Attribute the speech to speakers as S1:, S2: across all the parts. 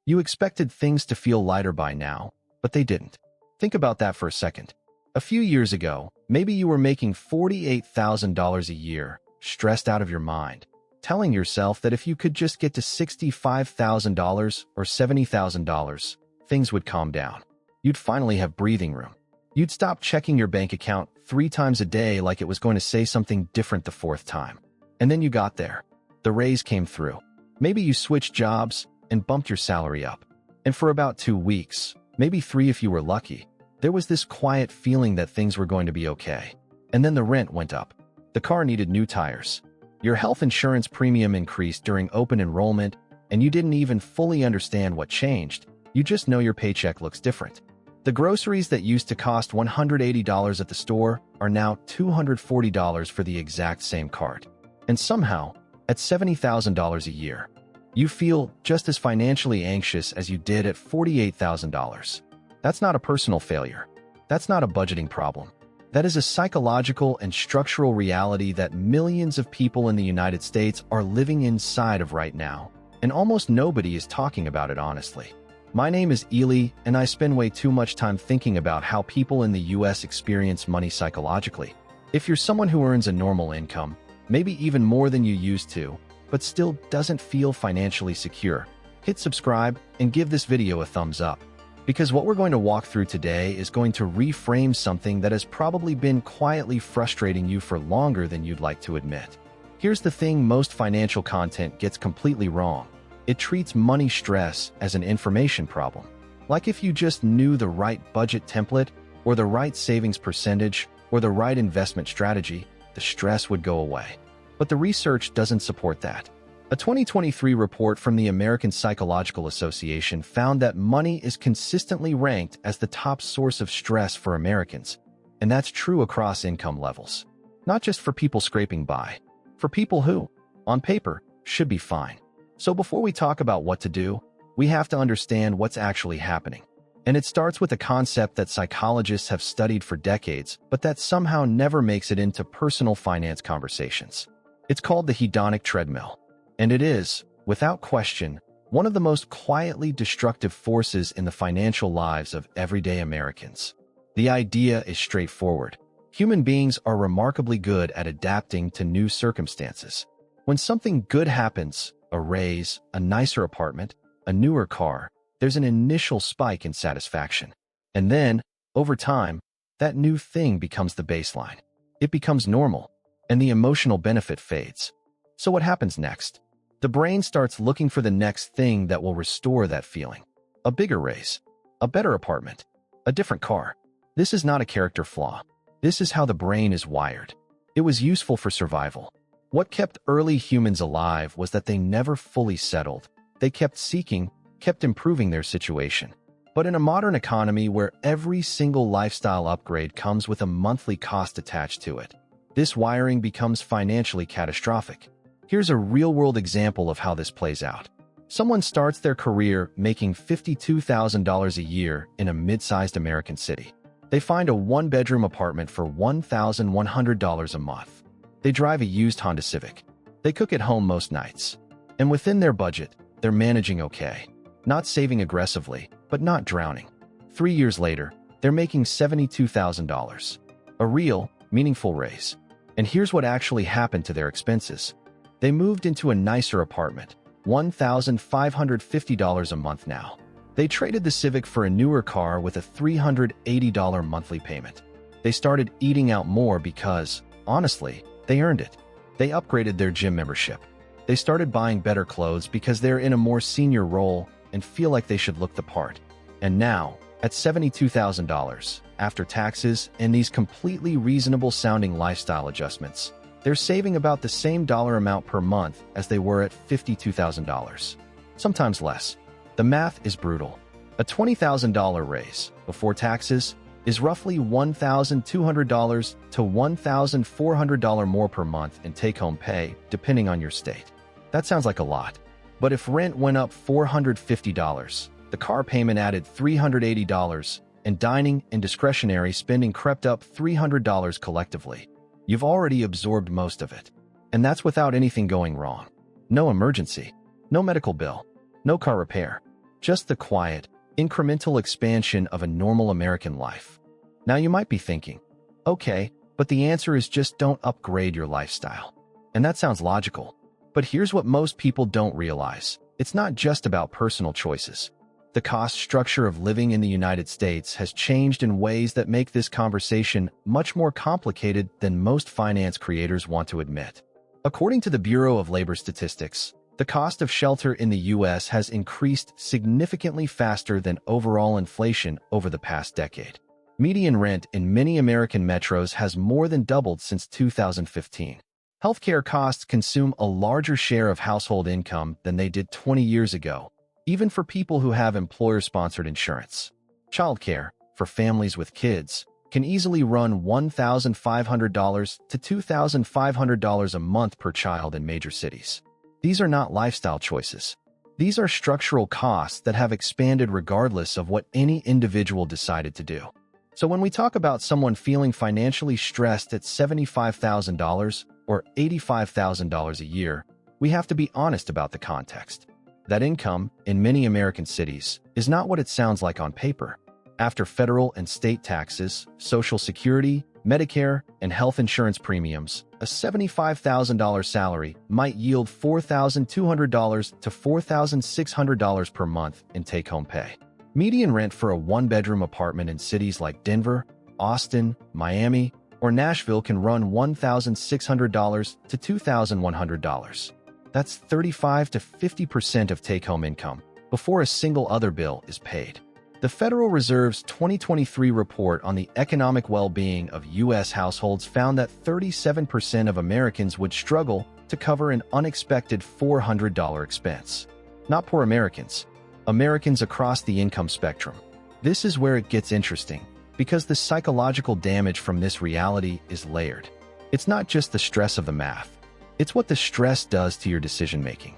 S1: You expected things to feel lighter by now, but they didn't. Think about that for a second. A few years ago, maybe you were making $48,000 a year, stressed out of your mind, telling yourself that if you could just get to $65,000 or $70,000, things would calm down. You'd finally have breathing room. You'd stop checking your bank account 3 times a day like it was going to say something different the 4th time. And then you got there. The raise came through. Maybe you switched jobs and bumped your salary up. And for about 2 weeks, maybe 3 if you were lucky, there was this quiet feeling that things were going to be okay. And then the rent went up. The car needed new tires. Your health insurance premium increased during open enrollment, and you didn't even fully understand what changed. You just know your paycheck looks different. The groceries that used to cost $180 at the store are now $240 for the exact same cart. And somehow, at $70,000 a year, you feel just as financially anxious as you did at $48,000. That's not a personal failure. That's not a budgeting problem. That is a psychological and structural reality that millions of people in the United States are living inside of right now, and almost nobody is talking about it honestly. My name is Ely, and I spend way too much time thinking about how people in the US experience money psychologically. If you're someone who earns a normal income, maybe even more than you used to, but still doesn't feel financially secure, hit subscribe and give this video a thumbs up. Because what we're going to walk through today is going to reframe something that has probably been quietly frustrating you for longer than you'd like to admit. Here's the thing most financial content gets completely wrong. It treats money stress as an information problem. Like if you just knew the right budget template, or the right savings percentage, or the right investment strategy, the stress would go away. But the research doesn't support that. A 2023 report from the American Psychological Association found that money is consistently ranked as the top source of stress for Americans. And that's true across income levels. Not just for people scraping by. For people who, on paper, should be fine. So before we talk about what to do, we have to understand what's actually happening. And it starts with a concept that psychologists have studied for decades, but that somehow never makes it into personal finance conversations. It's called the hedonic treadmill. And it is, without question, one of the most quietly destructive forces in the financial lives of everyday Americans. The idea is straightforward. Human beings are remarkably good at adapting to new circumstances. When something good happens, a raise, a nicer apartment, a newer car, there's an initial spike in satisfaction. And then, over time, that new thing becomes the baseline. It becomes normal, and the emotional benefit fades. So what happens next? The brain starts looking for the next thing that will restore that feeling. A bigger raise, a better apartment, a different car. This is not a character flaw. This is how the brain is wired. It was useful for survival. What kept early humans alive was that they never fully settled. They kept seeking, kept improving their situation. But in a modern economy where every single lifestyle upgrade comes with a monthly cost attached to it, this wiring becomes financially catastrophic. Here's a real-world example of how this plays out. Someone starts their career making $52,000 a year in a mid-sized American city. They find a 1-bedroom apartment for $1,100 a month. They drive a used Honda Civic. They cook at home most nights. And within their budget, they're managing okay. Not saving aggressively, but not drowning. 3 years later, they're making $72,000. A real, meaningful raise. And here's what actually happened to their expenses. They moved into a nicer apartment, $1,550 a month now. They traded the Civic for a newer car with a $380 monthly payment. They started eating out more because, honestly, they earned it. They upgraded their gym membership. They started buying better clothes because they're in a more senior role and feel like they should look the part. And now, at $72,000, after taxes and these completely reasonable-sounding lifestyle adjustments, they're saving about the same dollar amount per month as they were at $52,000. Sometimes less. The math is brutal. A $20,000 raise, before taxes, is roughly $1,200 to $1,400 more per month in take-home pay, depending on your state. That sounds like a lot. But if rent went up $450, the car payment added $380, and dining and discretionary spending crept up $300 collectively, you've already absorbed most of it. And that's without anything going wrong. No emergency, no medical bill, no car repair. just the quiet, incremental expansion of a normal American life. Now you might be thinking, okay, but the answer is just don't upgrade your lifestyle. And that sounds logical. But here's what most people don't realize. It's not just about personal choices. The cost structure of living in the United States has changed in ways that make this conversation much more complicated than most finance creators want to admit. According to the Bureau of Labor Statistics, the cost of shelter in the U.S. has increased significantly faster than overall inflation over the past decade. Median rent in many American metros has more than doubled since 2015. Healthcare costs consume a larger share of household income than they did 20 years ago, even for people who have employer-sponsored insurance. Childcare, for families with kids, can easily run $1,500 to $2,500 a month per child in major cities. These are not lifestyle choices. These are structural costs that have expanded regardless of what any individual decided to do. So when we talk about someone feeling financially stressed at $75,000 or $85,000 a year, we have to be honest about the context. That income, in many American cities, is not what it sounds like on paper. After federal and state taxes, Social Security, Medicare, and health insurance premiums, a $75,000 salary might yield $4,200 to $4,600 per month in take-home pay. Median rent for a one-bedroom apartment in cities like Denver, Austin, Miami, or Nashville can run $1,600 to $2,100. That's 35 to 50% of take-home income before a single other bill is paid. The Federal Reserve's 2023 report on the economic well-being of U.S. households found that 37% of Americans would struggle to cover an unexpected $400 expense. Not poor Americans, Americans across the income spectrum. This is where it gets interesting, because the psychological damage from this reality is layered. It's not just the stress of the math. It's what the stress does to your decision-making,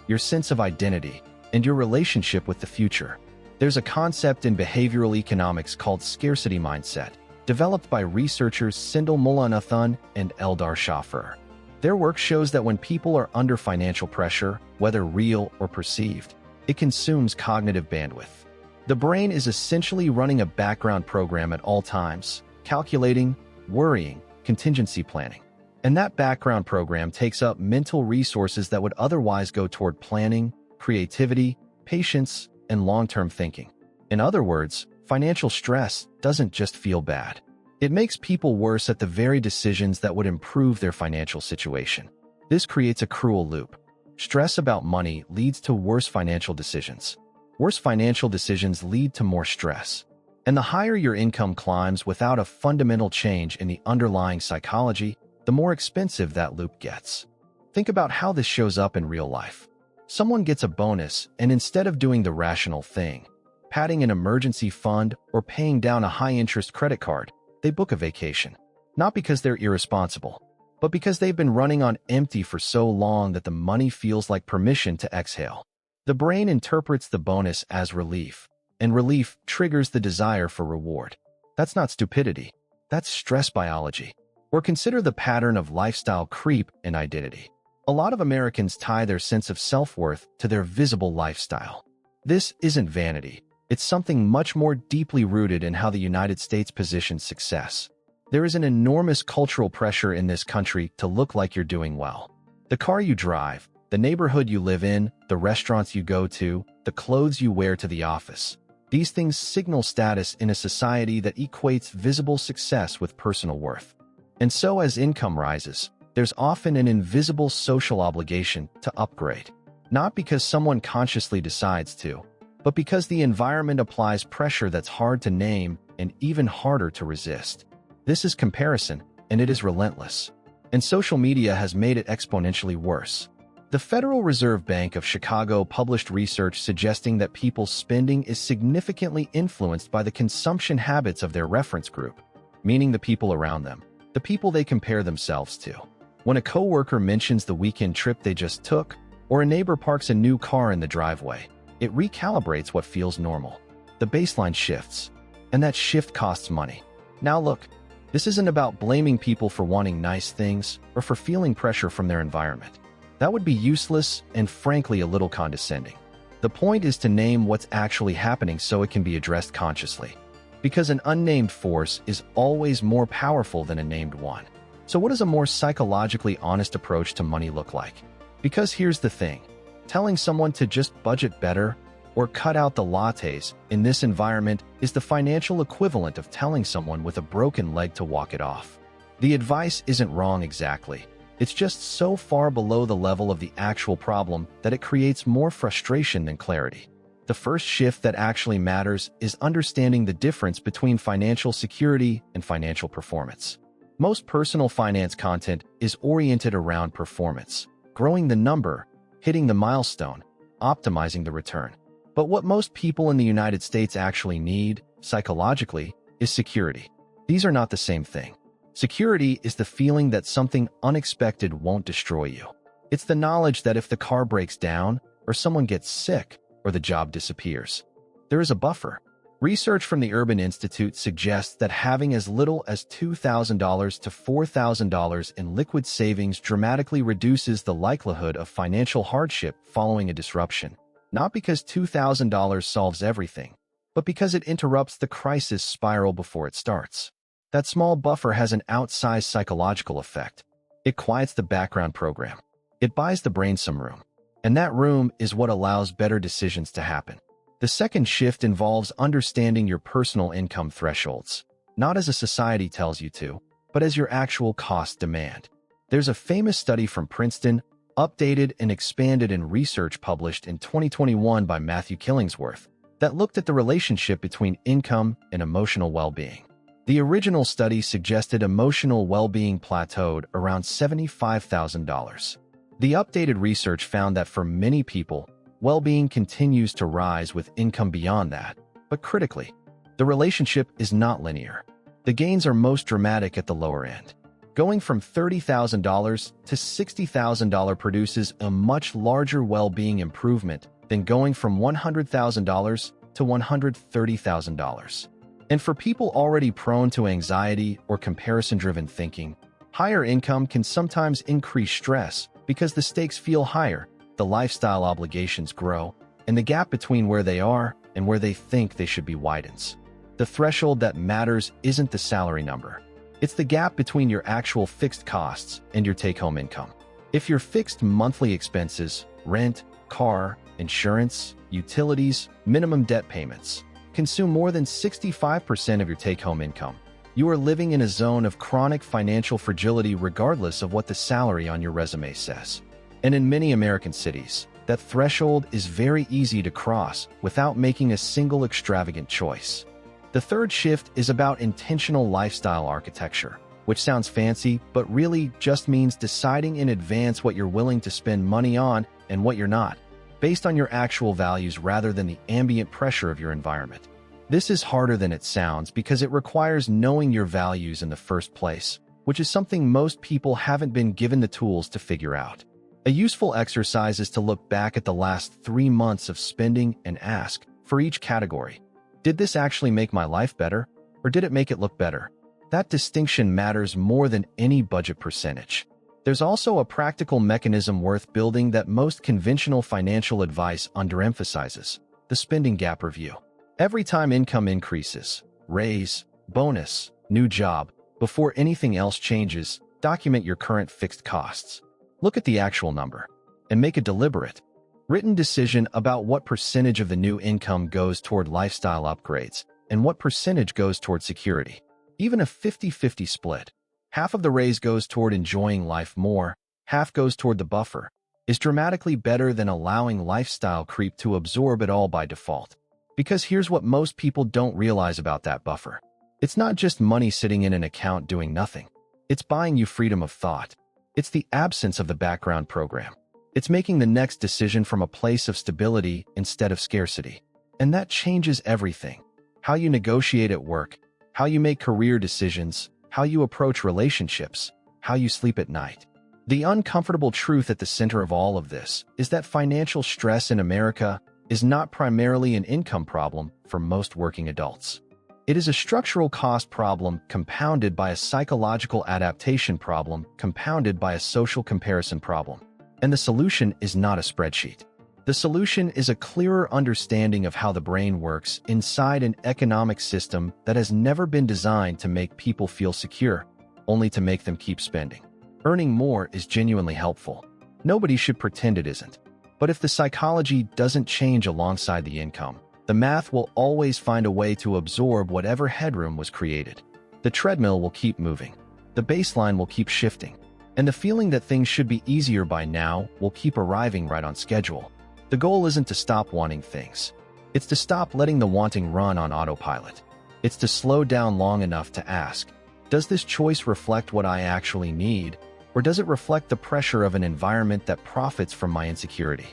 S1: your sense of identity, and your relationship with the future. There's a concept in behavioral economics called scarcity mindset, developed by researchers Sindel Mullainathan and Eldar Shaffer. Their work shows that when people are under financial pressure, whether real or perceived, it consumes cognitive bandwidth. The brain is essentially running a background program at all times, calculating, worrying, contingency planning. And that background program takes up mental resources that would otherwise go toward planning, creativity, patience, and long-term thinking. In other words, financial stress doesn't just feel bad. It makes people worse at the very decisions that would improve their financial situation. This creates a cruel loop. Stress about money leads to worse financial decisions. Worse financial decisions lead to more stress. And the higher your income climbs without a fundamental change in the underlying psychology, the more expensive that loop gets. Think about how this shows up in real life. Someone gets a bonus, and instead of doing the rational thing, padding an emergency fund or paying down a high-interest credit card, they book a vacation. Not because they're irresponsible, but because they've been running on empty for so long that the money feels like permission to exhale. The brain interprets the bonus as relief, and relief triggers the desire for reward. That's not stupidity. That's stress biology. Or consider the pattern of lifestyle creep and identity. A lot of Americans tie their sense of self-worth to their visible lifestyle. This isn't vanity. It's something much more deeply rooted in how the United States positions success. There is an enormous cultural pressure in this country to look like you're doing well. The car you drive, the neighborhood you live in, the restaurants you go to, the clothes you wear to the office. These things signal status in a society that equates visible success with personal worth. And so as income rises, there's often an invisible social obligation to upgrade. Not because someone consciously decides to, but because the environment applies pressure that's hard to name and even harder to resist. This is comparison, and it is relentless. And social media has made it exponentially worse. The Federal Reserve Bank of Chicago published research suggesting that people's spending is significantly influenced by the consumption habits of their reference group, meaning the people around them, the people they compare themselves to. When a coworker mentions the weekend trip they just took, or a neighbor parks a new car in the driveway, it recalibrates what feels normal. The baseline shifts, and that shift costs money. Now look, this isn't about blaming people for wanting nice things or for feeling pressure from their environment. That would be useless and frankly a little condescending. The point is to name what's actually happening so it can be addressed consciously. Because an unnamed force is always more powerful than a named one. So what does a more psychologically honest approach to money look like? Because here's the thing. Telling someone to just budget better or cut out the lattes in this environment is the financial equivalent of telling someone with a broken leg to walk it off. The advice isn't wrong exactly. It's just so far below the level of the actual problem that it creates more frustration than clarity. The first shift that actually matters is understanding the difference between financial security and financial performance. Most personal finance content is oriented around performance, growing the number, hitting the milestone, optimizing the return. But what most people in the United States actually need, psychologically, is security. These are not the same thing. Security is the feeling that something unexpected won't destroy you. It's the knowledge that if the car breaks down, or someone gets sick, or the job disappears, there is a buffer. Research from the Urban Institute suggests that having as little as $2,000 to $4,000 in liquid savings dramatically reduces the likelihood of financial hardship following a disruption. Not because $2,000 solves everything, but because it interrupts the crisis spiral before it starts. That small buffer has an outsized psychological effect. It quiets the background program. It buys the brain some room. And that room is what allows better decisions to happen. The second shift involves understanding your personal income thresholds, not as a society tells you to, but as your actual cost demand. There's a famous study from Princeton, updated and expanded in research published in 2021 by Matthew Killingsworth, that looked at the relationship between income and emotional well-being. The original study suggested emotional well-being plateaued around $75,000. The updated research found that for many people, well-being continues to rise with income beyond that. But critically, the relationship is not linear. The gains are most dramatic at the lower end. Going from $30,000 to $60,000 produces a much larger well-being improvement than going from $100,000 to $130,000. And for people already prone to anxiety or comparison-driven thinking, higher income can sometimes increase stress because the stakes feel higher, the lifestyle obligations grow, and the gap between where they are and where they think they should be widens. The threshold that matters isn't the salary number. It's the gap between your actual fixed costs and your take-home income. If your fixed monthly expenses, rent, car, insurance, utilities, minimum debt payments, consume more than 65% of your take-home income, you are living in a zone of chronic financial fragility regardless of what the salary on your resume says. And in many American cities, that threshold is very easy to cross without making a single extravagant choice. The third shift is about intentional lifestyle architecture, which sounds fancy but really just means deciding in advance what you're willing to spend money on and what you're not, based on your actual values rather than the ambient pressure of your environment. This is harder than it sounds because it requires knowing your values in the first place, which is something most people haven't been given the tools to figure out. A useful exercise is to look back at the last 3 months of spending and ask, for each category, did this actually make my life better, or did it make it look better? That distinction matters more than any budget percentage. There's also a practical mechanism worth building that most conventional financial advice underemphasizes: the spending gap review. Every time income increases, raise, bonus, new job, before anything else changes, document your current fixed costs. Look at the actual number and make a deliberate, written decision about what percentage of the new income goes toward lifestyle upgrades and what percentage goes toward security. Even a 50-50 split, half of the raise goes toward enjoying life more, half goes toward the buffer, is dramatically better than allowing lifestyle creep to absorb it all by default. Because here's what most people don't realize about that buffer. It's not just money sitting in an account doing nothing. It's buying you freedom of thought. It's the absence of the background program. It's making the next decision from a place of stability instead of scarcity. And that changes everything. How you negotiate at work, how you make career decisions, how you approach relationships, how you sleep at night. The uncomfortable truth at the center of all of this is that financial stress in America is not primarily an income problem for most working adults. It is a structural cost problem compounded by a psychological adaptation problem compounded by a social comparison problem. And the solution is not a spreadsheet. The solution is a clearer understanding of how the brain works inside an economic system that has never been designed to make people feel secure, only to make them keep spending. Earning more is genuinely helpful. Nobody should pretend it isn't. But if the psychology doesn't change alongside the income, the math will always find a way to absorb whatever headroom was created. The treadmill will keep moving. The baseline will keep shifting. And the feeling that things should be easier by now will keep arriving right on schedule. The goal isn't to stop wanting things. It's to stop letting the wanting run on autopilot. It's to slow down long enough to ask, does this choice reflect what I actually need, or does it reflect the pressure of an environment that profits from my insecurity?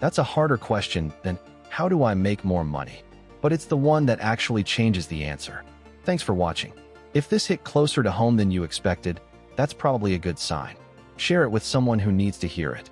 S1: That's a harder question than, how do I make more money? But it's the one that actually changes the answer. Thanks for watching. If this hit closer to home than you expected, that's probably a good sign. Share it with someone who needs to hear it.